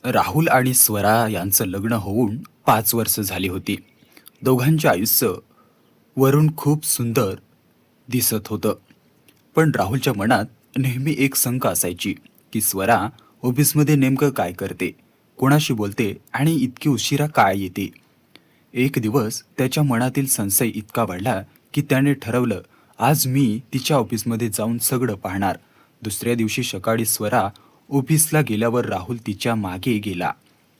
राहुल आणि स्वरा यांचं लग्न होऊन 5 वर्ष झाली होती. दोघांचे आयुष्य वरून खूप सुंदर दिसत होतं. पण राहुलच्या मनात नेहमी एक शंका असायची की स्वरा ऑफिसमध्ये नेमकं काय करते, कोणाशी बोलते आणि इतकी उशिरा काय येते. एक दिवस त्याच्या मनातील संशय इतका वाढला की त्याने ठरवलं, आज मी तिच्या ऑफिसमध्ये जाऊन सगळं पाहणार. दुसऱ्या दिवशी सकाळी स्वरा ऑफिसला गेल्यावर राहुल तिच्या मागे गेला.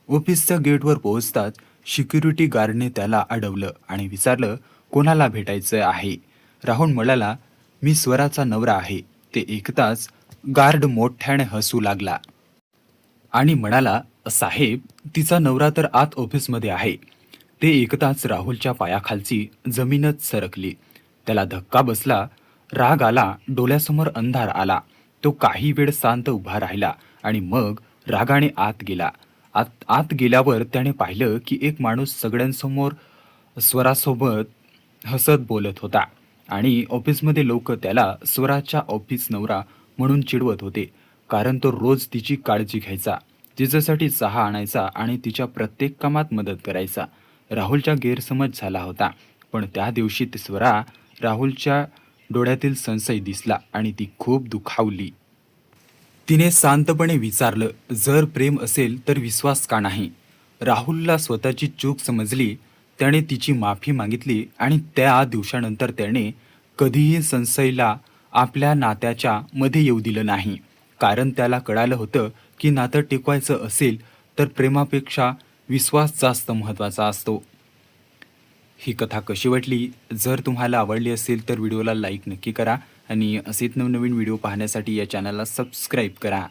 ऑफिसच्या गेटवर पोहोचताच सिक्युरिटी गार्डने त्याला अडवलं आणि विचारलं, कोणाला भेटायचं आहे. राहुल म्हणाला, मी स्वराचा नवरा आहे. ते ऐकताच गार्ड मोठ्याने हसू लागला आणि म्हणाला, साहेब, तिचा नवरा तर आत ऑफिसमध्ये आहे. ते ऐकताच राहुलच्या पायाखालची जमीनच सरकली. त्याला धक्का बसला, राग आला, डोळ्यासमोर अंधार आला. तो काही वेळ शांत उभा राहिला आणि मग रागाने आत गेला. आत आत गेल्यावर त्याने पाहिलं की एक माणूस सगळ्यांसमोर स्वरासोबत हसत बोलत होता आणि ऑफिसमध्ये लोक त्याला स्वराच्या ऑफिस नवरा म्हणून चिडवत होते, कारण तो रोज तिची काळजी घ्यायचा, तिच्यासाठी चहा आणायचा आणि तिच्या प्रत्येक कामात मदत करायचा. राहुलचा गैरसमज झाला होता, पण त्या दिवशी स्वरा राहुलच्या डोळ्यातील संशय दिसला आणि ती खूप दुखावली. तिने शांतपणे विचारलं, जर प्रेम असेल तर विश्वास का नाही. राहुलला स्वतःची चूक समजली. त्याने तिची माफी मागितली आणि त्या दिवसानंतर त्याने कधीही संशयला आपल्या नात्याच्या मध्ये येऊ दिलं नाही. कारण त्याला कळालं होतं की नातं टिकवायचं असेल तर प्रेमापेक्षा विश्वास जास्त महत्त्वाचा असतो. ही कथा कशी वाटली? जर तुम्हाला आवडली असेल तर व्हिडिओला लाईक नक्की करा आणि असेच नवनवीन व्हिडिओ पाहण्यासाठी या चॅनलला सबस्क्राईब करा.